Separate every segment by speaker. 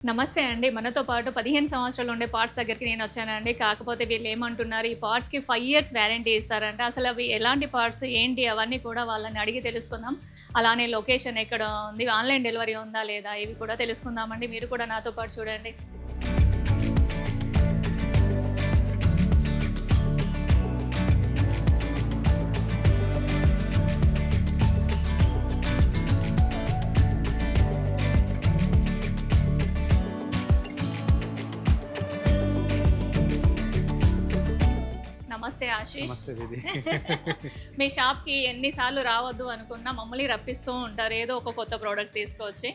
Speaker 1: నమస్తే అండి. మనతో పాటు 15 సంవత్సరాలు ఉండే పార్ట్స్ దగ్గరికి నేనొచ్చానండి. కాకపోతే వీళ్ళేమంటున్నారు, ఈ పార్ట్స్‌కి 5 ఇయర్స్ వారంటీ ఇస్తారంట. అసలవి ఎలాంటి పార్ట్స్, ఏంటి అవన్నీ కూడా వాళ్ళని అడిగి తెలుసుకుందాం. అలానే లొకేషన్ ఎక్కడ ఉంది, ఆన్‌లైన్ డెలివరీ ఉందా లేదా, ఇవి కూడా తెలుసుకుందామండి. మీరు కూడా నాతో పాటు చూడండి. నమస్తే ఆశీష్.
Speaker 2: నమస్తే దీది.
Speaker 1: మీ షాప్‌కి ఎన్ని సార్లు రావద్దు అనుకున్నా మమ్మల్ని రప్పిస్తూ ఉంటారు. ఏదో ఒక కొత్త ప్రోడక్ట్ తీసుకొచ్చి.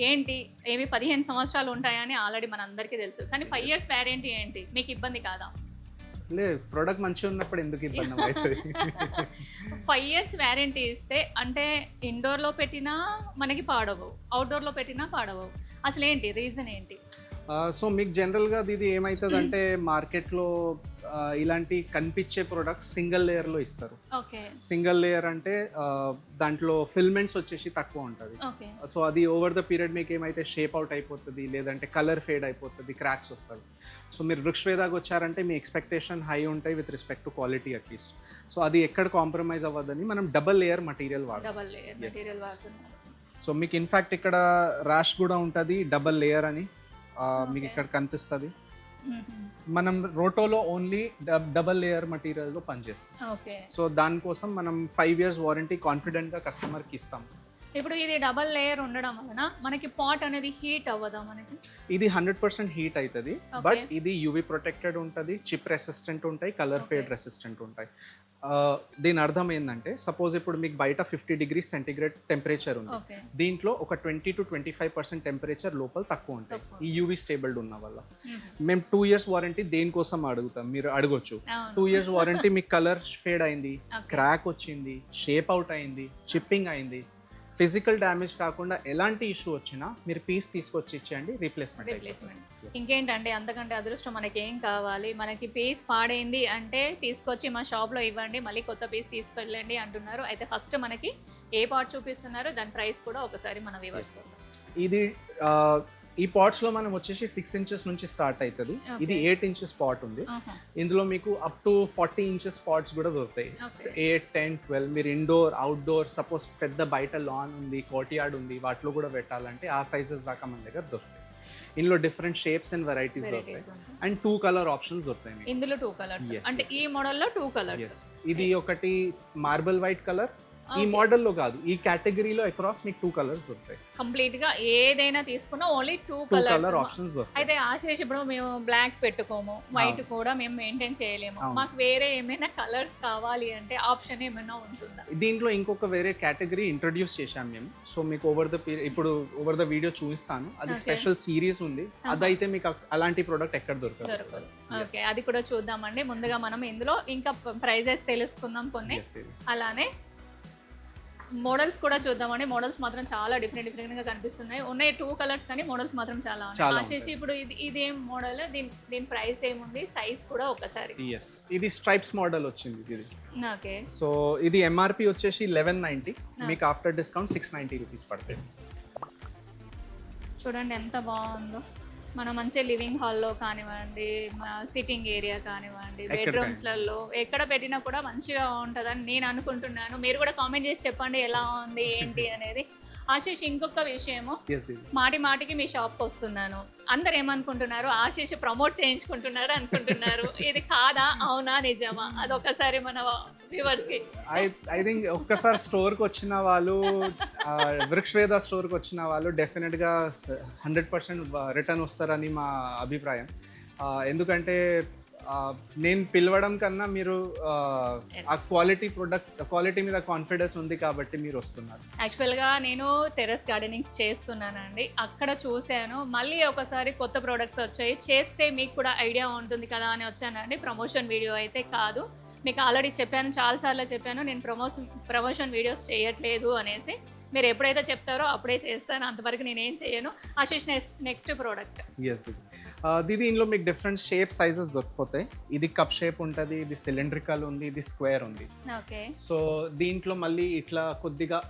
Speaker 1: ఏంటి, ఏమి 15 సంవత్సరాలు ఉంటాయని ఆల్రెడీ మనందరికీ తెలుసు. కానీ 5 ఇయర్స్ వారంటీ ఏంటి? మీకు ఇబ్బంది కాదా?
Speaker 2: లేదు, ప్రోడక్ట్ మంచిగా ఉన్నప్పుడు ఎందుకు ఇబ్బంది అవుతుంది?
Speaker 1: 5 ఇయర్స్ వారంటీ ఇస్తే అంటే ఇండోర్‌లో పెట్టినా మనకి పాడవు, అవుట్‌డోర్‌లో పెట్టినా పాడవు. అసలేంటి రీజన్ ఏంటి?
Speaker 2: సో మీకు జనరల్గా ఇది ఏమవుతుందంటే మార్కెట్లో ఇలాంటి కనిపించే ప్రొడక్ట్స్ సింగిల్ లేయర్లో ఇస్తారు.
Speaker 1: ఓకే.
Speaker 2: సింగిల్ లేయర్ అంటే దాంట్లో ఫిల్మెంట్స్ వచ్చేసి తక్కువ ఉంటుంది.
Speaker 1: ఓకే.
Speaker 2: సో అది ఓవర్ ద పీరియడ్ మీకు ఏమైతే షేప్ అవుట్ అయిపోతుంది, లేదంటే కలర్ ఫేడ్ అయిపోతుంది, క్రాక్స్ వస్తుంది. సో మీరు వృక్షవేదాకి వచ్చారంటే మీ ఎక్స్పెక్టేషన్ హై ఉంటాయి with respect to quality at least. So అది ఎక్కడ కాంప్రమైజ్ అవ్వదని మనం double layer material
Speaker 1: double layer material వాడుతున్నారు.
Speaker 2: సో మీకు ఇన్ఫ్యాక్ట్ ఇక్కడ ర్యాష్ కూడా ఉంటుంది, డబల్ లేయర్ అని మీకు ఇక్కడ కనిపిస్తుంది. మనం రోటోలో ఓన్లీ డబల్ లేయర్ మటీరియల్తో పనిచేస్తాం.
Speaker 1: ఓకే.
Speaker 2: సో దానికోసం మనం 5 ఇయర్స్ వారంటీ కాన్ఫిడెంట్గా కస్టమర్కి ఇస్తాం.
Speaker 1: ఇప్పుడు ఇది డబల్ లేయర్ ఉండడం వలన మనకి పాట్ అనేది హీట్ అవ్వదా మనకి?
Speaker 2: ఇది 100% హీట్ అవుతుంది, బట్ ఇది యూవీ ప్రొటెక్టెడ్ ఉంటుంది, చిప్ రెసిస్టెంట్ ఉంటాయి, కలర్ ఫేడ్ రెసిస్టెంట్ ఉంటాయి. దీని అర్థం ఏంటంటే సపోజ్ ఇప్పుడు మీకు బయట 50 degrees సెంటిగ్రేడ్ టెంపరేచర్ ఉంది, దీంట్లో ఒక 20 to 25% టెంపరేచర్ లోపల తక్కువ ఉంటాయి ఈ యూవీ స్టేబుల్డ్ ఉన్న వల్ల. మేము 2 ఇయర్స్ వారంటీ దేనికోసం అడుగుతాం, మీరు అడగొచ్చు. 2 ఇయర్స్ వారంటీ మీకు కలర్ ఫేడ్ అయింది, క్రాక్ వచ్చింది, షేప్ అవుట్ అయింది, చిప్పింగ్ అయింది, ఫిజికల్ డ్యామేజ్ కాకుండా ఎలాంటి ఇష్యూ వచ్చినా మీరు పీస్ తీసుకొచ్చి ఇచ్చేయండి, రీప్లేస్మెంట్.
Speaker 1: ఇంకేంటంటే అంతకంటే అదృష్టం మనకి ఏం కావాలి? మనకి పీస్ పాడైంది అంటే తీసుకొచ్చి మా షాప్లో ఇవ్వండి, మళ్ళీ కొత్త పీస్ తీసుకెళ్ళండి అంటున్నారు. అయితే ఫస్ట్ మనకి ఏ పార్ట్ చూపిస్తున్నారు, దాని ప్రైస్ కూడా ఒకసారి మన వ్యూవర్స్ కోసం.
Speaker 2: ఇది ఈ పాట్స్లో మనం వచ్చేసి 6 inches నుంచి స్టార్ట్ అవుతుంది. ఇది 8 inches పాట్ ఉంది. ఇందులో మీకు అప్ టు 40 inches పాట్స్ కూడా దొరుకుతాయి. 8, 10, 12 మీరు ఇండోర్, అవుట్డోర్, సపోజ్ పెద్ద బయట లాన్ ఉంది, కోర్ట్యార్డ్ ఉంది, వాటిలో కూడా పెట్టాలంటే ఆ సైజెస్ దాకా మన దగ్గర దొరుకుతాయి. ఇందులో డిఫరెంట్ షేప్స్ అండ్ వెరైటీస్ దొరుకుతాయి అండ్ 2 కలర్ ఆప్షన్స్ దొరుకుతాయి.
Speaker 1: ఇందులో 2 కలర్స్ అంటే ఈ మోడల్లో 2 కలర్స్.
Speaker 2: ఇది ఒకటి మార్బల్ వైట్ కలర్, ఈ మోడల్లో కాదు, ఈ కేటగిరీలో అక్రాస్ మీకు 2 కలర్స్ దొరుకుతాయి.
Speaker 1: కంప్లీట్ గా ఏదైనా తీసుకున్నా ఓన్లీ 2 కలర్ ఆప్షన్స్ దొరుకుతాయి. అయితే ఆశేష్ ఇప్పుడు మేము బ్లాక్ పెట్టుకోము, వైట్ కూడా మేము మెయింటైన్ చేయలేము, మాకు వేరే ఏమైనా కలర్స్ కావాలి అంటే ఆప్షన్ ఏమైనా ఉంటుందా?
Speaker 2: దీంట్లో ఇంకొక వేరే కేటగిరీ ఇంట్రొడ్యూస్ చేశాం మేము. సో మీకు ఇప్పుడు ఓవర్ ద వీడియో చూపిస్తాను. అది స్పెషల్ సిరీస్ ఉంది, అదైతే మీకు అలాంటి ప్రోడక్ట్ ఎక్కడ దొరకదు.
Speaker 1: ఓకే, అది కూడా చూద్దామండి. ముందుగా మనం ఇందులో ఇంకా ప్రైజెస్ తెలుసుకుందాం కొన్ని, అలానే మోడల్స్ కూడా చూద్దామండి. మోడల్స్ మాత్రం చాలా డిఫరెంట్ గా కనిపిస్తున్నాయి. ఉన్నాయి 2 కలర్స్ కానీ మోడల్స్ మాత్రం చాలా ఆశేష్. ఇప్పుడు ఇదేం మోడల్, దీని ప్రైస్ ఏముంది, సైజ్ కూడా ఒకసారి?
Speaker 2: ఇది స్ట్రైప్స్ మోడల్ వచ్చింది ఇది.
Speaker 1: ఓకే.
Speaker 2: సో ఇది ఎంఆర్పి వచ్చేసి 1190, మీకు ఆఫ్టర్ డిస్కౌంట్ 690 రూపీస్ పడుతుంది.
Speaker 1: చూడండి ఎంత బాగుందో. మనం మంచిగా లివింగ్ హాల్లో కానివ్వండి, సిట్టింగ్ ఏరియా కానివ్వండి, బెడ్రూమ్స్లలో ఎక్కడ పెట్టినా కూడా మంచిగా ఉంటుందని నేను అనుకుంటున్నాను. మీరు కూడా కామెంట్ చేసి చెప్పండి ఎలా ఉంది ఏంటి అనేది. ఆశీష్, ఇంకొక విషయము, మాటికి మీ షాప్కి వస్తున్నాను, అందరు ఏమనుకుంటున్నారు, ఆశీష్ ప్రమోట్ చేయించుకుంటున్నాడు అనుకుంటున్నారు. ఇది కాదా, అవునా, నిజమా? అదొకసారి మన వ్యూవర్స్ కి.
Speaker 2: ఐ థింక్ ఒక్కసారి స్టోర్కి వచ్చిన వాళ్ళు, వృక్షవేద స్టోర్కి వచ్చిన వాళ్ళు డెఫినెట్ గా 100% రిటర్న్ వస్తారని మా అభిప్రాయం. ఎందుకంటే నేను పిలవడం కన్నా మీరు ఆ క్వాలిటీ మీద కాన్ఫిడెన్స్ ఉంది కాబట్టి మీరు వస్తున్నారు.
Speaker 1: యాక్చువల్గా నేను టెర్రస్ గార్డెనింగ్స్ చేస్తున్నానండి, అక్కడ చూశాను. మళ్ళీ ఒకసారి కొత్త ప్రోడక్ట్స్ వచ్చాయి, చేస్తే మీకు కూడా ఐడియా ఉంటుంది కదా అని వచ్చానండి. ప్రమోషన్ వీడియో అయితే కాదు, మీకు ఆల్రెడీ చెప్పాను, చాలాసార్లు చెప్పాను, నేను ప్రమోషన్ వీడియోస్ చేయట్లేదు అనేసి. మీరు ఎప్పుడైతే చెప్తారో అప్పుడే చేస్తాను, అంతవరకు నేనేం చేయను. Ashish, next product.
Speaker 2: దీది ఇందులో మీకు డిఫరెంట్ షేప్ సైజెస్ దొరికిపోతాయి. ఇది కప్ షేప్ ఉంటుంది, ఇది సిలిండ్రికల్ ఉంది, ఇది స్క్వేర్ ఉంది.
Speaker 1: ఓకే.
Speaker 2: సో దీంట్లో మళ్ళీ ఇట్లా కొద్దిగా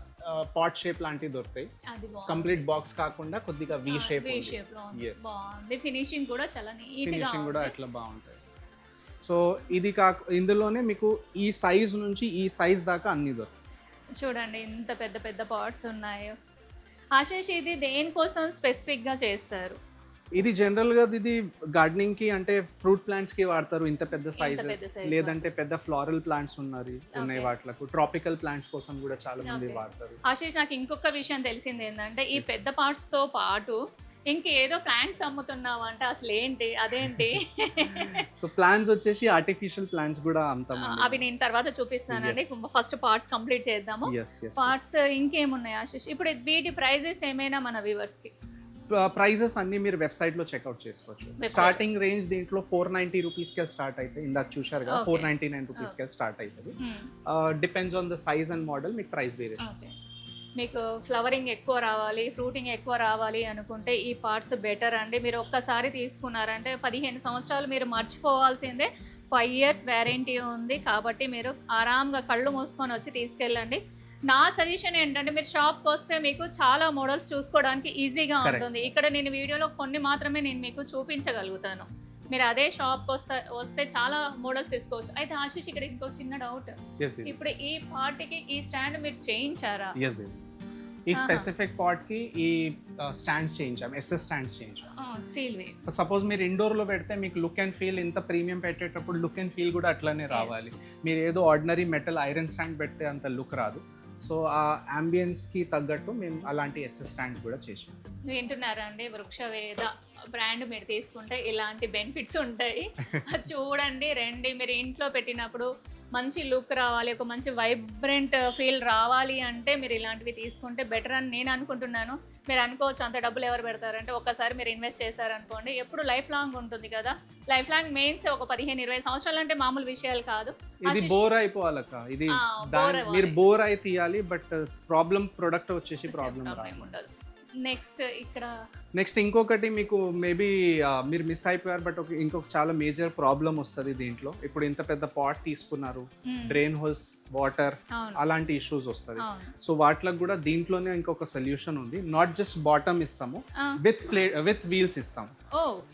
Speaker 2: పాట్ షేప్ లాంటివి దొరుకుతాయి.
Speaker 1: అది
Speaker 2: కంప్లీట్ బాక్స్ కాకుండా కొద్దిగా వి షేప్
Speaker 1: వి షేప్ లో ఉంది.
Speaker 2: Yes.
Speaker 1: బాగుంది. ఫినిషింగ్ కూడా చాలా నీట్ గా
Speaker 2: ఫినిషింగ్ కూడా
Speaker 1: ఉంది.
Speaker 2: అట్లా బాగుంటాయి. సో ఇది ఇందులోనే మీకు ఈ సైజ్ నుంచి ఈ సైజ్ దాకా అన్ని దొరుకుతాయి.
Speaker 1: చూడండి ఎంత పెద్ద పెద్ద పాట్స్ ఉన్నాయో. ఆశీష్ ఇది దేనికోసం స్పెసిఫిక్ గా చేస్తారు?
Speaker 2: ఇది జనరల్ గా ఇది గార్డెనింగ్ కి అంటే ఫ్రూట్ ప్లాంట్స్ కి వాడతారు ఇంత పెద్ద సైజెస్,
Speaker 1: size
Speaker 2: లేదంటే పెద్ద ఫ్లోరల్ ప్లాంట్స్ ఉన్నాయి వాటిలకు, ట్రాపికల్ ప్లాంట్స్ కోసం కూడా చాలా మంది
Speaker 1: Okay.
Speaker 2: వాడతారు.
Speaker 1: ఆశీష్ నాకు ఇంకొక విషయం తెలిసింది ఏంటంటే ఈ పెద్ద పార్ట్స్ తో పాటు ఇంకేదో ప్లాంట్స్ అమ్ముతున్నావు అంటే అసలు ఏంటి అదేంటి?
Speaker 2: సో ప్లాంట్స్ వచ్చేసి ఆర్టిఫిషియల్ ప్లాంట్స్ కూడా అమ్ముతాం.
Speaker 1: అవి నేను తర్వాత చూపిస్తానండి. ఫస్ట్ పార్ట్స్ కంప్లీట్ చేద్దాము. పార్ట్స్ ఇంకేమున్నాయి ఆశీష్? ఇప్పుడు వీటి ప్రైజెస్ ఏమైనా మన వ్యూవర్స్ కి?
Speaker 2: ప్రైజెస్ అన్ని మీరు వెబ్సైట్ లో చెక్అవుట్ చేసుకోవచ్చు. స్టార్టింగ్ రేంజ్ దీంట్లో 490 రూపీస్ కి స్టార్ట్ అయితే, ఇందాక చూశారు కదా 499 రూపీస్ కి స్టార్ట్ అవుతుంది. Depends on the size and model మీకు ప్రైస్ వేరియేషన్.
Speaker 1: మీకు ఫ్లవరింగ్ ఎక్కువ రావాలి, ఫ్రూటింగ్ ఎక్కువ రావాలి అనుకుంటే ఈ పార్ట్స్ బెటర్ అండి. మీరు ఒక్కసారి తీసుకున్నారంటే 15 సంవత్సరాలు మీరు మర్చిపోవాల్సిందే. 5 years వ్యారంటీ ఉంది కాబట్టి మీరు ఆరాంగా కళ్ళు మూసుకొని వచ్చి తీసుకెళ్ళండి. నా సజెషన్ ఏంటంటే మీరు షాప్కి వస్తే మీకు చాలా మోడల్స్ చూసుకోవడానికి ఈజీగా ఉంటుంది. ఇక్కడ నేను వీడియోలో కొన్ని మాత్రమే నేను మీకు చూపించగలుగుతాను. మీరు అదే షాప్కి వస్తే చాలా మోడల్స్ తీసుకోవచ్చు. అయితే ఆశీష్ ఇక్కడ ఇంకో చిన్న డౌట్, ఇప్పుడు ఈ పార్టీకి ఈ స్టాండ్ మీరు చేయించారా?
Speaker 2: ఈ స్పెసిఫిక్ పాట్ కి ఈ స్టాండ్స్ చేయించాం, ఎస్ఎస్ స్టాండ్స్ చేయించాం.
Speaker 1: స్టీల్ వే.
Speaker 2: సపోజ్ మీరు ఇండోర్ లో పెడితే మీకు లుక్ అండ్ ఫీల్, ఇంత ప్రీమియం పెట్టేటప్పుడు లుక్ అండ్ ఫీల్ కూడా అట్లానే రావాలి. మీరు ఏదో ఆర్డినరీ మెటల్ ఐరన్ స్టాండ్ పెడితే అంత లుక్ రాదు. సో ఆ అంబియన్స్ కి తగ్గట్టు మేము అలాంటి ఎస్ఎస్ స్టాండ్ కూడా చేసాం.
Speaker 1: వింటున్నారా అండి? వృక్షవేద బ్రాండ్ మీరు తీసుకుంటే ఇలాంటి బెనిఫిట్స్ ఉంటాయి. చూడండి, రండి. మీరు ఇంట్లో పెట్టినప్పుడు మంచి లుక్ రావాలి, ఒక మంచి వైబ్రెంట్ ఫీల్ రావాలి అంటే మీరు ఇలాంటివి తీసుకుంటే బెటర్ అని నేను అనుకుంటున్నాను. మీరు అనుకోవచ్చు అంత డబ్బులు ఎవరు పెడతారంటే, ఒక్కసారి మీరు ఇన్వెస్ట్ చేశారనుకోండి ఎప్పుడు లైఫ్ లాంగ్ ఉంటుంది కదా. లైఫ్ లాంగ్ మీన్స్ ఒక 15-20 సంవత్సరాలు అంటే మామూలు విషయాలు కాదు.
Speaker 2: ఇది బోర్ అయిపోవాలక్క, ఇది మీరు బోర్ అయి తీయాలి. బట్ ప్రాబ్లం ప్రొడక్ట్ వచ్చేసి ప్రాబ్లం
Speaker 1: ఉండదు.
Speaker 2: నెక్స్ట్ ఇంకొకటి మీకు మేబీ మీరు మిస్ అయిపోయారు, బట్ ఇంకొక చాలా మేజర్ ప్రాబ్లం వస్తుంది దీంట్లో. ఇప్పుడు ఇంత పెద్ద పాట్ తీసుకున్నారు, డ్రైన్ హోల్స్, వాటర్, అలాంటి ఇష్యూస్ వస్తుంది. సో వాటికి కూడా దీంట్లోనే ఇంకొక సొల్యూషన్ ఉంది. నాట్ జస్ట్ బాటమ్ ఇస్తాము, విత్ వీల్స్ ఇస్తాము.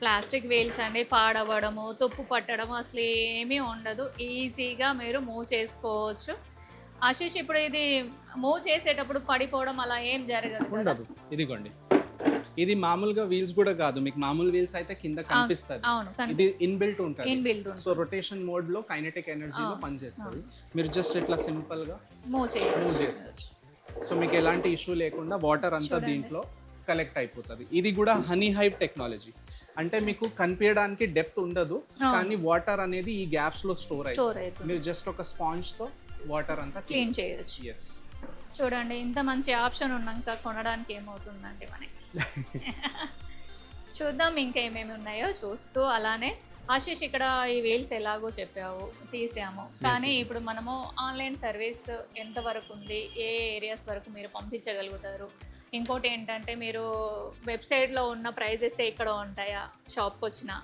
Speaker 1: ప్లాస్టిక్ వీల్స్ అండి, పాడవడము, తుప్పు పట్టడం అసలు ఏమీ ఉండదు. ఈజీగా మీరు మూవ్ చేసుకోవచ్చు. ఆశీష్ ఇప్పుడు ఇది మూవ్ చేసేటప్పుడు పడిపోవడం అలా ఏం జరగదు.
Speaker 2: ఇదిగోండి, ఇది మామూలుగా వీల్స్ కూడా కాదు, మీకు మామూలు వీల్స్ అయితే కింద కనిపిస్తుంది. ఇది ఇన్బిల్ట్ ఉంటుంది. సో రొటేషన్ మోడ్ లో కైనెటిక్ ఎనర్జీలో పనిచేస్తుంది. మీరు జస్ట్ ఇట్లా సింపుల్ గా మూవ్ చేసుకోవచ్చు. సో మీకు ఎలాంటి ఇష్యూ లేకుండా వాటర్ అంతా దీంట్లో కలెక్ట్ అయిపోతుంది. ఇది కూడా హనీ హైవ్ టెక్నాలజీ. అంటే మీకు కనిపించడానికి డెప్త్ ఉండదు, కానీ వాటర్ అనేది ఈ గ్యాప్స్ లో స్టోర్ అవుతుంది. మీరు జస్ట్ ఒక స్పాంజ్ తో వాటర్ అంతా
Speaker 1: క్లీన్ చేయొచ్చు. చూడండి, ఇంత మంచి ఆప్షన్ ఉన్నాక కొనడానికి ఏమవుతుందండి మనకి. చూద్దాం ఇంకా ఏమేమి ఉన్నాయో చూస్తూ. అలానే ఆశీష్ ఇక్కడ ఈ వీల్స్ ఎలాగో చెప్పావు, తీసాము. కానీ ఇప్పుడు మనము ఆన్లైన్ సర్వీస్ ఎంతవరకు ఉంది, ఏ ఏరియాస్ వరకు మీరు పంపించగలుగుతారు? ఇంకోటి ఏంటంటే మీరు వెబ్సైట్లో ఉన్న ప్రైజెస్ ఇక్కడ ఉంటాయా, షాప్కి వచ్చినా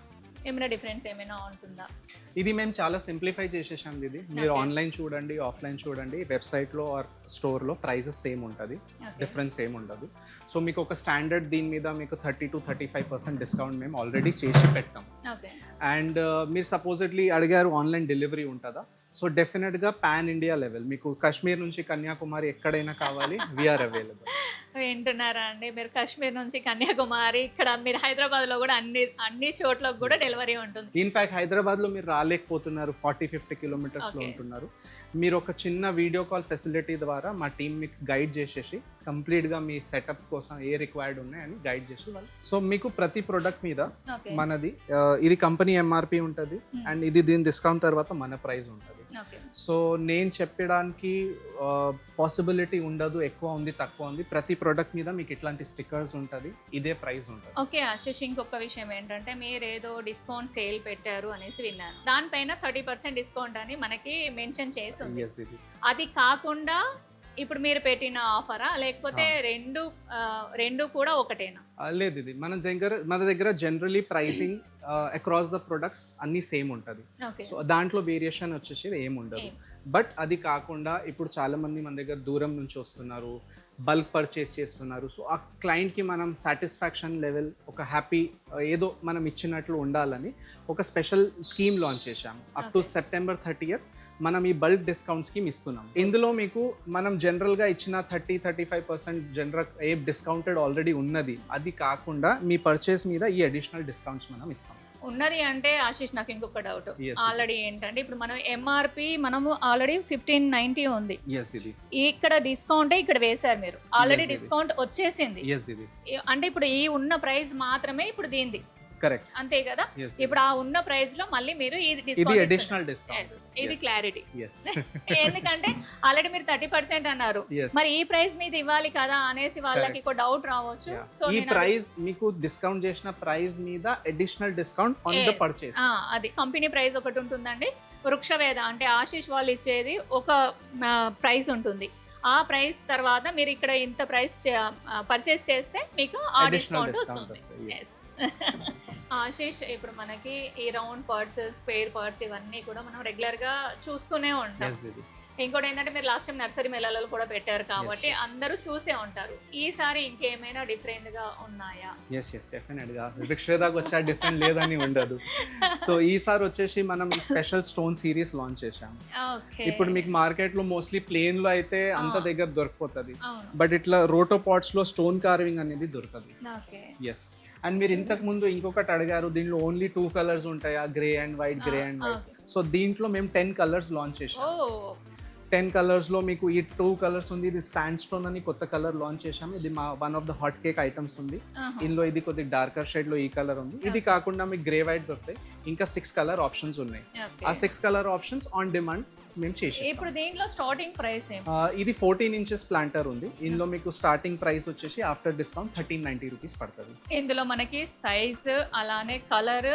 Speaker 1: ఏమైనా డిఫరెన్స్ ఏమైనా ఉంటుందా?
Speaker 2: ఇది మేము చాలా సింప్లిఫై చేసేసాం. ఇది మీరు ఆన్లైన్ చూడండి, ఆఫ్లైన్ చూడండి, వెబ్సైట్లో ఆర్ స్టోర్లో ప్రైజెస్ సేమ్ ఉంటుంది, డిఫరెన్స్ ఏం ఉండదు. సో మీకు ఒక స్టాండర్డ్ దీని మీద మీకు 30-35% డిస్కౌంట్ మేము ఆల్రెడీ చేసి పెట్టాం. అండ్ మీరు సపోజిట్లీ అడిగారు ఆన్లైన్ డెలివరీ ఉంటుందా? సో డెఫినెట్గా పాన్ ఇండియా లెవెల్, మీకు కాశ్మీర్ నుంచి కన్యాకుమారి ఎక్కడైనా కావాలి, వీఆర్ అవైలబుల్.
Speaker 1: వింటున్నారా అండి? మీరు కాశ్మీర్ నుంచి కన్యాకుమారి, ఇక్కడ మీరు హైదరాబాద్లో కూడా అన్ని చోట్లకు కూడా డెలివరీ ఉంటుంది.
Speaker 2: ఇన్ఫాక్ట్ హైదరాబాద్లో మీరు రాలేకపోతున్నారు, 40-50 కిలోమీటర్స్లో ఉంటున్నారు, మీరు ఒక చిన్న వీడియో కాల్ ఫెసిలిటీ ద్వారా మా టీం మీకు గైడ్ చేసేసి కంప్లీట్గా మీ సెటప్ కోసం ఏ రిక్వైర్డ్ ఉన్నాయని గైడ్ చేసి వాళ్ళు. సో మీకు ప్రతి ప్రోడక్ట్ మీద మనది ఇది కంపెనీ ఎంఆర్పి ఉంటుంది, అండ్ ఇది దీని డిస్కౌంట్ తర్వాత మన ప్రైస్ ఉంటుంది. సో నేను చెప్పడానికి పాసిబిలిటీ ఉండదు, ఎక్కువ ఉంది తక్కువ ఉంది. ప్రతి ప్రోడక్ట్ మీద మీకు ఇట్లాంటి స్టిక్కర్స్ ఉంటుంది, ఇదే ప్రైస్ ఉంటుంది.
Speaker 1: ఓకే ఆశీష్, ఇంకొక విషయం ఏంటంటే మీరు ఏదో డిస్కౌంట్ సేల్ పెట్టారు అనేసి విన్నాను. దానిపైన 30% డిస్కౌంట్ అని మనకి మెన్షన్ చేసి ఉంది. అది కాకుండా ఇప్పుడు మీరు పెట్టిన ఆఫరా లేకపోతే రెండు కూడా ఒకటేనా?
Speaker 2: లేదు, ఇది మన దగ్గర generally pricing across the products అన్ని సేమ్ ఉంటుంది.
Speaker 1: ఓకే.
Speaker 2: సో దాంట్లో వేరియేషన్ వచ్చేసి ఏమి ఉండదు. బట్ అది కాకుండా ఇప్పుడు చాలా మంది మన దగ్గర దూరం నుంచి వస్తున్నారు, బల్క్ పర్చేస్ చేస్తున్నారు. సో ఆ క్లయింట్కి మనం సాటిస్ఫాక్షన్ లెవెల్, ఒక హ్యాపీ ఏదో మనం ఇచ్చినట్లు ఉండాలని ఒక స్పెషల్ స్కీమ్ లాంచ్ చేశాము. అప్ టు సెప్టెంబర్ 30th మనం ఈ బల్క్ డిస్కౌంట్ స్కీమ్ ఇస్తున్నాం. ఇందులో మీకు మనం జనరల్గా ఇచ్చిన 30-35% జనరల్ ఏ డిస్కౌంటెడ్ ఆల్రెడీ ఉన్నది, అది కాకుండా మీ పర్చేస్ మీద ఈ అడిషనల్ డిస్కౌంట్స్ మనం ఇస్తాం.
Speaker 1: ఉన్నది అంటే ఆశీష్, నాకు ఇంకొక డౌట్.
Speaker 2: Yes,
Speaker 1: ఆల్రెడీ ఏంటంటే ఇప్పుడు మనం ఎంఆర్పి మనము ఆల్రెడీ 1590 ఉంది.
Speaker 2: ఎస్ దీది.
Speaker 1: ఇక్కడ డిస్కౌంట్ ఇక్కడ వేశారు మీరు, ఆల్రెడీ డిస్కౌంట్ వచ్చేసింది.
Speaker 2: ఎస్ దీది.
Speaker 1: అంటే ఇప్పుడు ఈ ఉన్న ప్రైస్ మాత్రమే ఇప్పుడు దీనిది,
Speaker 2: కరెక్ట్
Speaker 1: అంతే కదా? ఇప్పుడు ఆ ఉన్న ప్రైస్ లో మళ్ళీ మీరు
Speaker 2: ఇది అడిషనల్ డిస్కౌంట్.
Speaker 1: ఇది క్లారిటీ.
Speaker 2: ఎస్.
Speaker 1: ఎందుకంటే ఆల్రెడీ మీరు 30% అన్నారు, మరి ఈ ప్రైస్ మీద ఇవ్వాలి కదా అనేసి వాళ్ళకి ఒక డౌట్ రావచ్చు. సో
Speaker 2: ఈ ప్రైస్ మీకు డిస్కౌంట్ చేసిన ప్రైస్ మీద additional discount on the purchase.
Speaker 1: అది కంపెనీ ప్రైస్ ఒకటి ఉంటుందండి, వృక్షవేద అంటే ఆశీష్ వాళ్ళు ఇచ్చేది ఒక ప్రైస్ ఉంటుంది. ఆ ప్రైస్ తర్వాత మీరు ఇక్కడ ఇంత ప్రైస్ పర్చేస్ చేస్తే మీకు ఆ డిస్కౌంట్ వస్తుంది. ఆశీష్, ఇప్పుడు మనకి ఈ రౌండ్ పర్స్, స్క్వేర్ పర్స్ ఇవన్నీ కూడా మనం రెగ్యులర్ గా చూస్తూనే ఉంటాం. ఇంకోటి ఏంటంటే మీరు లాస్ట్ టైం నర్సరీ మేళాలలో కూడా పెట్టారు కాబట్టి అందరూ చూసే ఉంటారు. ఈసారి ఇంకేమైనా డిఫరెంట్ గా ఉన్నాయా?
Speaker 2: ఎస్ డెఫినెట్ గా వృక్షవేదాకు వచ్చా డిఫరెంట్ లేదని ఉండదు. సో ఈసారి వచ్చేసి మనం స్పెషల్ స్టోన్ సిరీస్ లాంచ్ చేశాం. ఇప్పుడు మీకు మార్కెట్ లో మోస్ట్లీ ప్లేన్ లో అయితే అంత దగ్గర దొరికిపోతుంది, బట్ ఇట్లా రోటోపాట్స్ లో స్టోన్ కార్వింగ్ అనేది దొరకదు. ఎస్. అండ్ మీరు ఇంతకు ముందు ఇంకొకటి అడిగారు, దీంట్లో ఓన్లీ 2 కలర్స్ ఉంటాయా, grey and white, grey and white. So దీంట్లో మేము 10 కలర్స్ లాంచ్ చేసాం. 10 కలర్స్ లో మీకు ఈ 2 కలర్స్ ఉంది. ఇది స్టాండ్ స్టోన్ అని కొత్త కలర్ లాంచ్ చేసాము. ఇది మా one of the hot cake items ఉంది. ఇందులో ఇది కొద్దిగా డార్కర్ షేడ్ లో ఈ కలర్ ఉంది. ఇది కాకుండా మీకు గ్రే వైట్ దొరుకుతాయి. ఇంకా 6 కలర్ ఆప్షన్స్ ఉన్నాయి. ఆ 6 కలర్ ఆప్షన్స్ ఆన్ డిమాండ్ మేము చేసి.
Speaker 1: ఇప్పుడు దీంట్లో స్టార్టింగ్ ప్రైస్
Speaker 2: ఇది 14 inches ప్లాంటర్ ఉంది. ఇందులో మీకు స్టార్టింగ్ ప్రైస్ వచ్చేసి ఆఫ్టర్ డిస్కౌంట్ 1390 రూపీస్ పడుతుంది.
Speaker 1: ఇందులో మనకి సైజ్ అలానే కలర్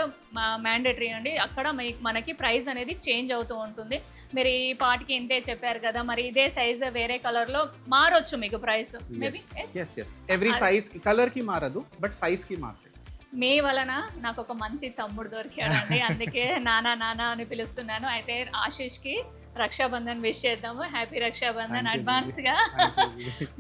Speaker 1: మ్యాండేటరీ అండి. అక్కడ మనకి ప్రైస్ అనేది చేంజ్ అవుతూ ఉంటుంది. మీరు ఈ పాటికి ఇంతే చెప్పారు కదా, మరి ఇదే సైజ్ వేరే కలర్ లో మారొచ్చు మీకు ప్రైస్.
Speaker 2: ఎవ్రీ సైజ్ కలర్ కి మారదు, బట్ సైజ్ కి మారుతుంది.
Speaker 1: మీ వలన నాకు ఒక మంచి తమ్ముడు దొరికాడండి, అందుకే నానా నానా అని పిలుస్తున్నాను. అయితే ఆశీష్కి రక్షాబంధన్ విష్ చేద్దాము. హ్యాపీ రక్షాబంధన్ అడ్వాన్స్ గా.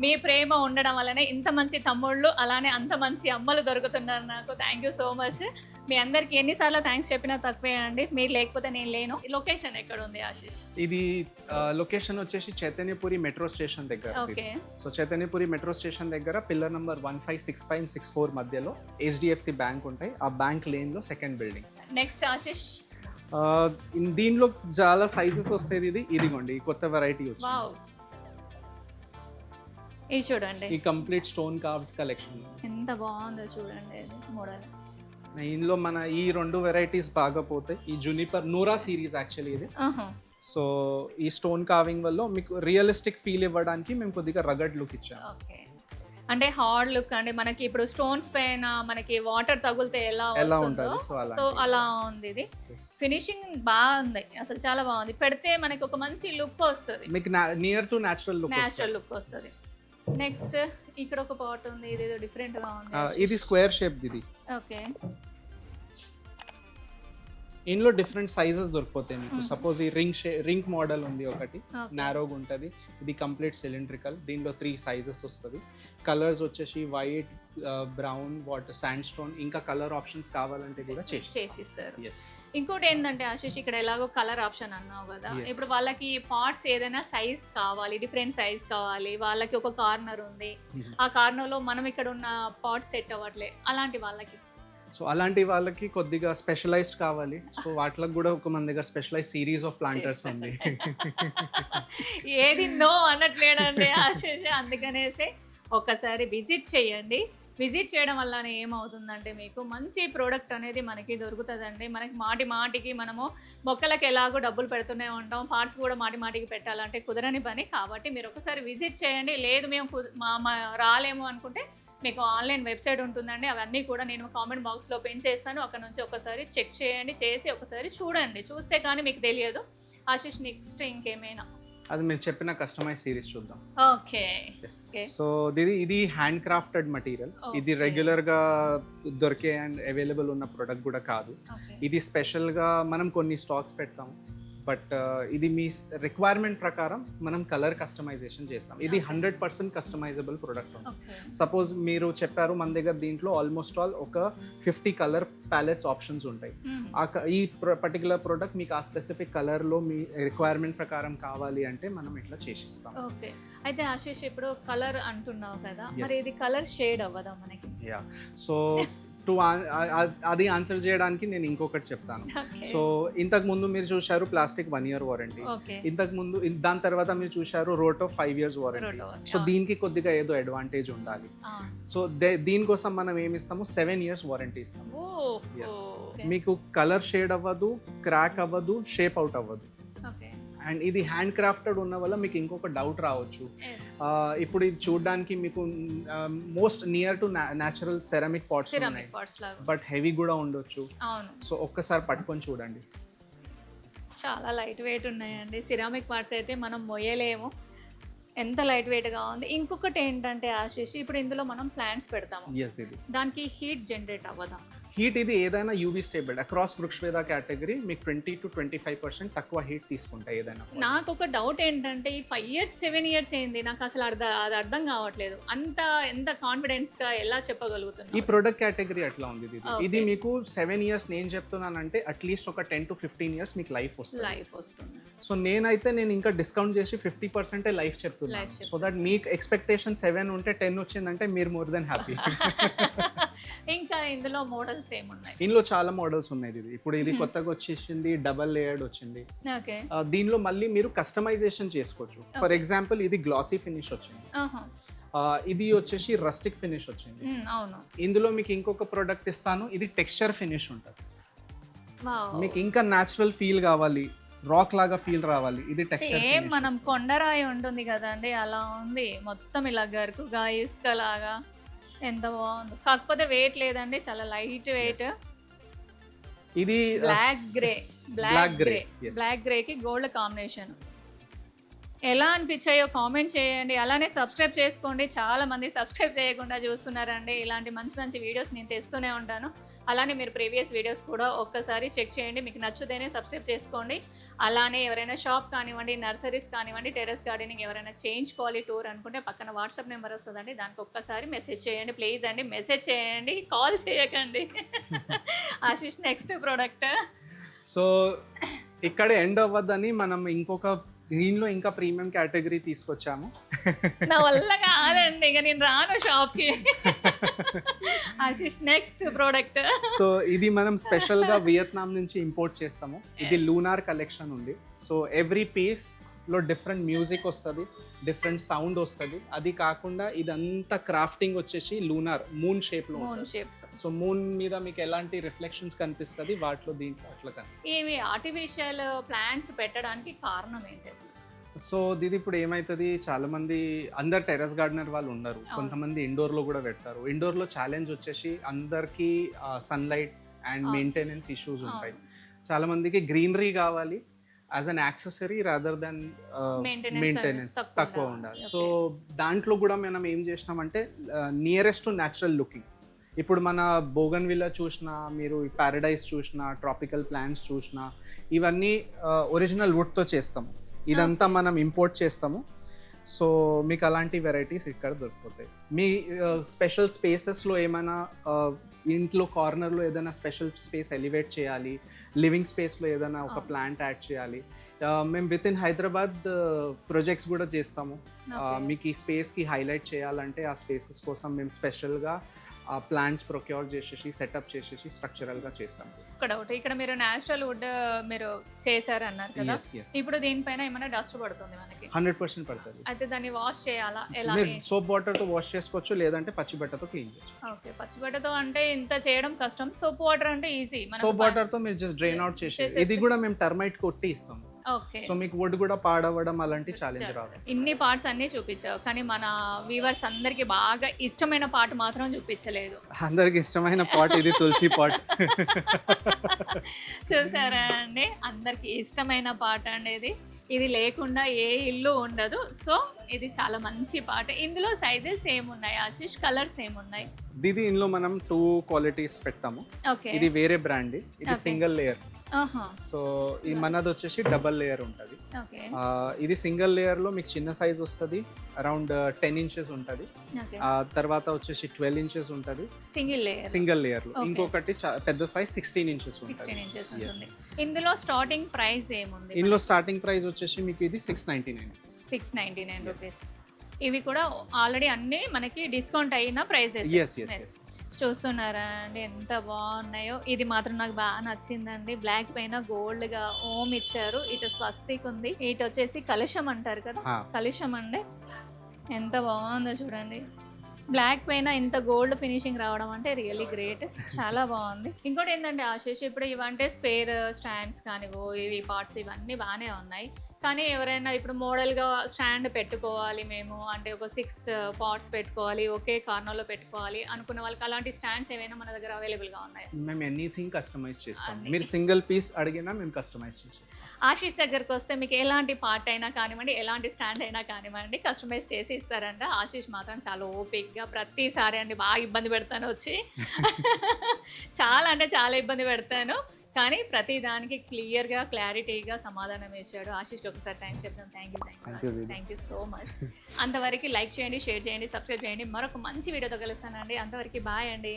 Speaker 1: మీ ప్రేమ ఉండడం వల్లనే ఇంత మంచి తమ్ముళ్ళు అలానే అంత మంచి అమ్మలు దొరుకుతున్నారు నాకు. Thank you so much. మీ అందరికి ఎన్నిసార్లు థ్యాంక్స్ చెప్పినా తక్కువే అండి, మీరు లేకపోతే నేను లేను. లొకేషన్ ఎక్కడ ఉంది ఆశీష్?
Speaker 2: ఇది లొకేషన్ వచ్చేసి చైతన్యపురి మెట్రో స్టేషన్ దగ్గర.
Speaker 1: Okay.
Speaker 2: So Chaitanyapuri metro station దగ్గర పిల్లర్ నంబర్ 1565 and 64 మధ్యలో HDFC బ్యాంక్ ఉంటాయి. ఆ బ్యాంక్ లేన్ లో సెకండ్ బిల్డింగ్.
Speaker 1: నెక్స్ట్ ఆశీష్,
Speaker 2: దీనిలో చాలా సైజెస్ వస్తాయి. ఇదిగోండి ఈ కొత్త వెరైటీ వచ్చింది.
Speaker 1: ఇది చూడండి,
Speaker 2: ఈ కంప్లీట్ స్టోన్ కార్వ్డ్ కలెక్షన్
Speaker 1: ఎంత బాగుందో చూడండి మోడల్.
Speaker 2: ఇందులో మన ఈ 2 వెరైటీస్ బాగా పోతాయి. ఈ జునిపర్ నూరా సిరీస్ యాక్చువల్లీ ఇది. సో ఈ స్టోన్ కార్వింగ్ వల్ల మీకు రియలిస్టిక్ ఫీల్ ఇవ్వడానికి మేము కొద్దిగా రగడ్ లుక్ ఇచ్చాము.
Speaker 1: ఓకే, అంటే హార్డ్ లుక్ అండి. మనకి ఇప్పుడు స్టోన్స్ పైన మనకి వాటర్ తగిలితే ఎలా ఉంటుందో సో అలా ఉంది. ఇది ఫినిషింగ్ బాగుంది, అసలు చాలా బాగుంది. పెడితే మనకి ఒక మంచి లుక్ వస్తుంది,
Speaker 2: మీకు నియర్ టు నేచురల్
Speaker 1: లుక్ వస్తుంది. నెక్స్ట్ ఇక్కడ ఒక పాట్ ఉంది, ఇది డిఫరెంట్ గా ఉంది.
Speaker 2: ఇది స్క్వేర్ షేప్ ఇది.
Speaker 1: ఓకే.
Speaker 2: ఇందులో డిఫరెంట్ సైజెస్ దొరికిపోతాయి మీకు. సపోజ్ ఈ రింగ్ మోడల్ ఉంది, ఒకటి నారోగా ఉంటుంది. ఇది కంప్లీట్ సిలిండ్రికల్. దీంట్లో 3 సైజెస్ వస్తుంది. కలర్స్ వచ్చేసి white, brown, water, sand stone, ఇంకా కలర్ ఆప్షన్స్ కావాలంటే కూడా చేసిస్తారు.
Speaker 1: ఇంకోటి ఏంటంటే ఆశీష్, ఇక్కడ ఎలాగో కలర్ ఆప్షన్ అన్నావు కదా, ఇప్పుడు వాళ్ళకి పార్ట్స్ ఏదైనా సైజ్ కావాలి, డిఫరెంట్ సైజ్ కావాలి, వాళ్ళకి ఒక కార్నర్ ఉంది, ఆ కార్నర్ లో మనం ఇక్కడ ఉన్న పార్ట్స్ సెట్ అవ్వట్లే, అలాంటి వాళ్ళకి
Speaker 2: సో అలాంటి వాళ్ళకి కొద్దిగా స్పెషలైజ్డ్ కావాలి. సో వాటిలో కూడా ఒక మన దగ్గర స్పెషలైజ్ సిరీస్ ఆఫ్ ప్లాంటర్స్ ఉంది.
Speaker 1: ఏది నో అనట్లేడండి ఆశీష్, అందుకనేసి ఒకసారి విజిట్ చేయండి. విజిట్ చేయడం వల్ల ఏమవుతుందంటే మీకు మంచి ప్రోడక్ట్ అనేది మనకి దొరుకుతుందండి. మనకి మాటికి మనము మొక్కలకి ఎలాగో డబ్బులు పెడుతూనే ఉంటాం, పార్ట్స్ కూడా మాటికి పెట్టాలంటే కుదరని పని. కాబట్టి మీరు ఒకసారి విజిట్ చేయండి. లేదు మేము రాలేము అనుకుంటే మీకు ఆన్లైన్ వెబ్సైట్ ఉంటుందండి, అవన్నీ కూడా నేను కామెంట్ బాక్స్లో పిన్ చేస్తాను. అక్కడ నుంచి ఒకసారి చెక్ చేయండి, చేసి ఒకసారి చూడండి. చూస్తే కానీ మీకు తెలియదు. ఆశీష్, నెక్స్ట్ ఇంకేమైనా?
Speaker 2: అది మీరు చెప్పిన కస్టమైజ్ సిరీస్ చూద్దాం.
Speaker 1: ఓకే.
Speaker 2: సో ఇది హ్యాండ్ క్రాఫ్టెడ్ మెటీరియల్. ఇది
Speaker 1: Okay.
Speaker 2: రెగ్యులర్ గా దొరికే అండ్ అవైలబుల్ ఉన్న ప్రొడక్ట్ కూడా కాదు. ఇది స్పెషల్ గా మనం కొన్ని స్టాక్స్ పెడతాం, బట్ ఇది మీ రిక్వైర్మెంట్ ప్రకారం మనం కలర్ కస్టమైజేషన్ చేస్తాం. ఇది 100% కస్టమైజబుల్ ప్రొడక్ట్ ఉంటుంది. సపోజ్ మీరు చెప్పారు మన దగ్గర దీంట్లో ఆల్మోస్ట్ ఆల్ ఒక 50 కలర్ ప్యాలెట్స్ ఆప్షన్స్ ఉంటాయి. ఈ పర్టికులర్ ప్రోడక్ట్ మీకు ఆ స్పెసిఫిక్ కలర్లో మీ రిక్వైర్మెంట్ ప్రకారం కావాలి అంటే మనం ఇట్లా చేసిస్తాం.
Speaker 1: ఓకే. అయితే ఆశీష్ ఇప్పుడు కలర్ అంటున్నావు కదా,
Speaker 2: Yes.
Speaker 1: మరి ఇది కలర్ షేడ్ అవ్వదా మనకి?
Speaker 2: యా, సో అది ఆన్సర్ చేయడానికి నేను ఇంకొకటి చెప్తాను. సో ఇంతకు ముందు మీరు చూశారు ప్లాస్టిక్ 1 year వారంటీ,
Speaker 1: ఓకే.
Speaker 2: ఇంతకు ముందు దాని తర్వాత మీరు చూశారు రోటో 5 years వారంటీ. సో దీనికి కొద్దిగా ఏదో అడ్వాంటేజ్ ఉండాలి. సో దీనికోసం మనం ఏమి ఇస్తాము, 7 years వారంటీ ఇస్తాము. Yes. మీకు కలర్ షేడ్ అవ్వదు, క్రాక్ అవ్వదు, షేప్ అవుట్ అవ్వదు. అండ్ ఇది హ్యాండ్ క్రాఫ్టెడ్ ఉన్న వల్ల మీకు ఇంకొక డౌట్ రావచ్చు, ఇప్పుడు ఇది చూడడానికి మీకు most near to natural ceramic pots ఉన్నాయి, బట్ హెవీ కూడా ఉండొచ్చు. సో ఒక్కసారి పట్టుకొని చూడండి,
Speaker 1: చాలా లైట్ వెయిట్ ఉన్నాయండి. సిరామిక్ పార్ట్స్ అయితే మనం మొయ్యలేము, ఎంత లైట్ వెయిట్గా ఉంది. ఇంకొకటి ఏంటంటే ఆశీష్, ఇప్పుడు ఇందులో మనం ప్లాంట్స్ పెడతాము, దానికి హీట్ జనరేట్ అవ్వదా?
Speaker 2: హీట్ ఇది ఏదైనా యూవీ స్టేబుల్ అక్రాస్ వృక్షవేద కేటగిరీ మీకు 20 to 25% తక్కువ హీట్ తీసుకుంటాయి ఏదైనా.
Speaker 1: నాకు ఒక డౌట్ ఏంటంటే ఈ 5 years 7 years ఏంది, నాకు అసలు అది అర్థం కావట్లేదు. ఎంత కాన్ఫిడెన్స్ గా ఎలా చెప్పగలుగుతున్నా?
Speaker 2: ఈ ప్రొడక్ట్ కేటగిరీ అట్లా ఉంది. ఇది మీకు 7 years నేను చెప్తున్నానంటే అట్లీస్ట్ ఒక 10 to 15 years మీకు లైఫ్ వస్తుంది. సో నేను ఇంకా డిస్కౌంట్ చేసి 50% లైఫ్ చెప్తున్నాను. సో దట్ మీకు ఎక్స్పెక్టేషన్ 7 ఉంటే 10 వచ్చిందంటే మీరు మోర్ దెన్ హ్యాపీ.
Speaker 1: ఇంకా ఇందులో మోడల్స్ ఏమున్నాయి?
Speaker 2: ఇందులో చాలా మోడల్స్ ఉన్నాయి. ఇప్పుడు ఇది కొత్తగా వచ్చేసింది, డబల్ లేయర్డ్ వచ్చింది. దీనిలో మళ్ళీ మీరు కస్టమైజేషన్ చేసుకోవచ్చు. ఫర్ ఎగ్జాంపుల్ ఇది గ్లాసీ ఫినిష్ వచ్చింది, ఇది వచ్చేసి రస్టిక్ ఫినిష్ వచ్చింది. ఇందులో మీకు ఇంకొక ప్రోడక్ట్ ఇస్తాను, ఇది టెక్స్చర్ ఫినిష్ ఉంటుంది. మీకు ఇంకా న్యాచురల్ ఫీల్ కావాలి, రాక్ లాగా ఫీల్ రావాలి, ఇది టెక్స్చర్ ఫినిష్.
Speaker 1: మనం కొండరాయి ఉంటుంది కదండి, అలా ఉంది మొత్తం, ఇలా గరుకుగా ఇసుక లాగా. ఎంత బాగుంది, కాకపోతే వెయిట్ లేదండి, చాలా లైట్ వెయిట్.
Speaker 2: ఇది
Speaker 1: బ్లాక్ గ్రే కి గోల్డ్ కాంబినేషన్. ఎలా అనిపించాయో కామెంట్ చేయండి, అలానే సబ్స్క్రైబ్ చేసుకోండి. చాలా మంది సబ్స్క్రైబ్ చేయకుండా చూస్తున్నారండి. ఇలాంటి మంచి మంచి వీడియోస్ నేను తెస్తూనే ఉంటాను. అలానే మీరు ప్రీవియస్ వీడియోస్ కూడా ఒక్కసారి చెక్ చేయండి, మీకు నచ్చితేనే సబ్స్క్రైబ్ చేసుకోండి. అలానే ఎవరైనా షాప్ కానివ్వండి, నర్సరీస్ కానివ్వండి, టెర్రస్ గార్డెనింగ్ ఎవరైనా చేయించుకోవాలి టూర్ అనుకుంటే పక్కన వాట్సాప్ నెంబర్ వస్తుందండి, దానికి ఒక్కసారి మెసేజ్ చేయండి ప్లీజ్ అండి. మెసేజ్ చేయండి, కాల్ చేయకండి. Ashish next product.
Speaker 2: సో ఇక్కడ ఎండ్ అవ్వద్దని మనం దీనిలో ఇంకా ప్రీమియం కేటగిరీ తీసుకొచ్చాము.
Speaker 1: నా వల్ల కాదండి, ఇక నేను రాను షాప్ కి. Ashish next product.
Speaker 2: సో ఇది మనం స్పెషల్ గా వియత్నాం నుంచి ఇంపోర్ట్ చేస్తాము. ఇది లూనార్ కలెక్షన్ ఉంది. సో ఎవ్రీ పీస్ లో డిఫరెంట్ మ్యూజిక్ వస్తుంది, డిఫరెంట్ సౌండ్ వస్తుంది. అది కాకుండా ఇదంతా క్రాఫ్టింగ్ వచ్చేసి లూనార్ మూన్ షేప్ లో. సో మూన్ మీద మీకు ఎలాంటి రిఫ్లెక్షన్స్ కనిపిస్తుంది వాటిలో, దీంట్లో అట్లా
Speaker 1: ఇవి ఆర్టిఫిషియల్ ప్లాంట్స్ పెట్టడానికి కారణం ఏంటి అసలు?
Speaker 2: సో ఇది ఇప్పుడు ఏమవుతుంది, చాలా మంది అందరు టెర్రస్ గార్డెనర్ వాళ్ళు ఉండరు, కొంతమంది ఇండోర్ లో కూడా పెడతారు. ఇండోర్ లో ఛాలెంజ్ వచ్చేసి అందరికి సన్లైట్ అండ్ మెయింటెనెన్స్ ఇష్యూస్ ఉంటాయి. చాలా మందికి గ్రీనరీ కావాలి as an accessory rather than maintenance తక్కువ ఉండాలి. సో దాంట్లో కూడా మనం ఏం చేసినామంటే నియరెస్ట్ టు న్యాచురల్ లుకింగ్. ఇప్పుడు మన బోగన్విల్లా చూసినా, మీరు ప్యారడైజ్ చూసినా, ట్రాపికల్ ప్లాంట్స్ చూసినా, ఇవన్నీ ఒరిజినల్ వుడ్తో చేస్తాము. ఇదంతా మనం ఇంపోర్ట్ చేస్తాము. సో మీకు అలాంటి వెరైటీస్ ఇక్కడ దొరికిపోతాయి. మీ స్పెషల్ స్పేసెస్లో ఏమైనా ఇంట్లో కార్నర్లో ఏదైనా స్పెషల్ స్పేస్ ఎలివేట్ చేయాలి, లివింగ్ స్పేస్లో ఏదైనా ఒక ప్లాంట్ యాడ్ చేయాలి, మేము విత్ ఇన్ హైదరాబాద్ ప్రొజెక్ట్స్ కూడా చేస్తాము. మీకు ఈ స్పేస్కి హైలైట్ చేయాలంటే ఆ స్పేసెస్ కోసం మేము స్పెషల్గా ప్లాంట్స్ ప్రొక్యూర్ చేసేసి సెటప్ చేసేసి స్ట్రక్చరల్గా చేస్తాం.
Speaker 1: ఇక్కడ మీరు నేచురల్ వుడ్ మీరు చేశారు అన్నారు కదా, ఇప్పుడు దీనిపైన ఏమైనా డస్ట్ పడుతుంది మనకి?
Speaker 2: 100% పడుతుంది.
Speaker 1: అయితే దాన్ని వాష్ చేయాలా ఎలా?
Speaker 2: సోప్ వాటర్తో వాష్ చేసుకోవచ్చు, లేదంటే పచ్చి బట్టతో క్లీన్ చేసుకోవచ్చు.
Speaker 1: ఓకే, పచ్చి బట్టతో అంటే ఇంత చేయడం కష్టం, సోప్ వాటర్ అంటే ఈజీ.
Speaker 2: సోప్ వాటర్తో మీరు జస్ట్ డ్రైన్ అవుట్ చేసేసి, ఇది కూడా మేము టర్మైట్ కొట్టి ఇస్తాం.
Speaker 1: ఓకే.
Speaker 2: సో మీకు వుడ్ కూడా పాడవడం అలాంటి ఛాలెంజ్ రాదు.
Speaker 1: ఇన్ని పార్ట్స్ అన్నీ చూపించావు కానీ మన వ్యూవర్స్ అందరికి బాగా ఇష్టమైన పార్ట్ మాత్రం చూపించలేదు.
Speaker 2: అందరికి ఇష్టమైన పాట్ ఇది, తులసి పాట్.
Speaker 1: చూసారా అండి, అందరికి ఇష్టమైన పాట అనేది ఇది లేకుండా ఏ ఇల్లు ఉండదు. సో ఇది చాలా మంచి పాట. ఇందులో సైజెస్ సేమ్ ఉన్నాయి ఆశిష్, కలర్స్ సేమ్ ఉన్నాయి.
Speaker 2: ఇది ఇందులో మనం 2 క్వాలిటీస్ పెడతాము.
Speaker 1: ఓకే.
Speaker 2: ఇది వేరే బ్రాండ్, ఇది
Speaker 1: Okay.
Speaker 2: Single layer.
Speaker 1: ఆహా.
Speaker 2: సో ఈ మనది వచ్చేసి డబల్ లేయర్ ఉంటుంది.
Speaker 1: ఓకే.
Speaker 2: ఇది సింగిల్ లేయర్ లో మీకు చిన్న సైజ్ వస్తుంది, అరౌండ్ 10 ఇంచెస్ ఉంటుంది.
Speaker 1: ఓకే.
Speaker 2: తర్వాత వచ్చేసి 12 ఇంచెస్ ఉంటుంది
Speaker 1: సింగిల్ లేయర్,
Speaker 2: సింగిల్ లేయర్ లో.
Speaker 1: Okay.
Speaker 2: ఇంకొకటి పెద్ద సైజ్ 16 ఇంచెస్
Speaker 1: 16
Speaker 2: ఉంటుంది.
Speaker 1: Inches
Speaker 2: Yes.
Speaker 1: ఉంటుంది. ఇందులో స్టార్టింగ్ ప్రైస్ ఏముంది?
Speaker 2: ఇందులో స్టార్టింగ్ ప్రైస్ వచ్చేసి మీకు ఇది 699.
Speaker 1: 699
Speaker 2: Yes.
Speaker 1: రూపీస్. ఇవి కూడా ఆల్రెడీ అన్ని మనకి డిస్కౌంట్ అయిన ప్రైజెస్.
Speaker 2: Yes, yes, yes.
Speaker 1: చూస్తున్నారా అండి ఎంత బాగున్నాయో. ఇది మాత్రం నాకు బాగా నచ్చిందండి. బ్లాక్ పైన గోల్డ్ గా ఓం ఇచ్చారు, ఇటు స్వస్తిక్ ఉంది, ఇటు వచ్చేసి కలశం అంటారు కదా,
Speaker 2: Ah.
Speaker 1: కలశం అండి. ఎంత బాగుందో చూడండి. బ్లాక్ పైన ఇంత గోల్డ్ ఫినిషింగ్ రావడం అంటే రియల్లీ గ్రేట్, చాలా బాగుంది. ఇంకోటి ఏంటంటే ఆశేష్, ఇప్పుడు ఇవంటే స్పేర్ స్టాండ్స్ కానివో ఇవి పార్ట్స్ ఇవన్నీ బాగానే ఉన్నాయి. కానీ ఎవరైనా ఇప్పుడు మోడల్గా స్టాండ్ పెట్టుకోవాలి మేము అంటే ఒక 6 పార్ట్స్ పెట్టుకోవాలి, ఒకే కార్నర్లో పెట్టుకోవాలి అనుకున్న వాళ్ళకి అలాంటి స్టాండ్స్ ఏమైనా మన దగ్గర అవైలబుల్గా ఉన్నాయి?
Speaker 2: మేము ఎనీథింగ్ కస్టమైజ్ చేస్తాం.
Speaker 1: అన్ని.
Speaker 2: మీరు సింగిల్ పీస్ అడిగినా మేము కస్టమైజ్ చేస్తాం.
Speaker 1: ఆశీష్ దగ్గరకు వస్తే మీకు ఎలాంటి పార్ట్ అయినా కానివ్వండి, ఎలాంటి స్టాండ్ అయినా కానివ్వండి కస్టమైజ్ చేసి ఇస్తారంట. ఆశీష్ మాత్రం చాలా ఓపిక్గా ప్రతిసారి అండి బాగా ఇబ్బంది పెడతాను వచ్చి చాలా అంటే చాలా ఇబ్బంది పెడతాను, కానీ ప్రతి దానికి క్లియర్గా క్లారిటీగా సమాధానం ఇచ్చాడు. ఆశీష్కి ఒకసారి థ్యాంక్స్ చెప్తాను. Thank you so much. అంతవరకు లైక్ చేయండి, షేర్ చేయండి, సబ్స్క్రైబ్ చేయండి. మరొక మంచి వీడియోతో కలుస్తానండి. అంతవరకు బాయ్ అండి.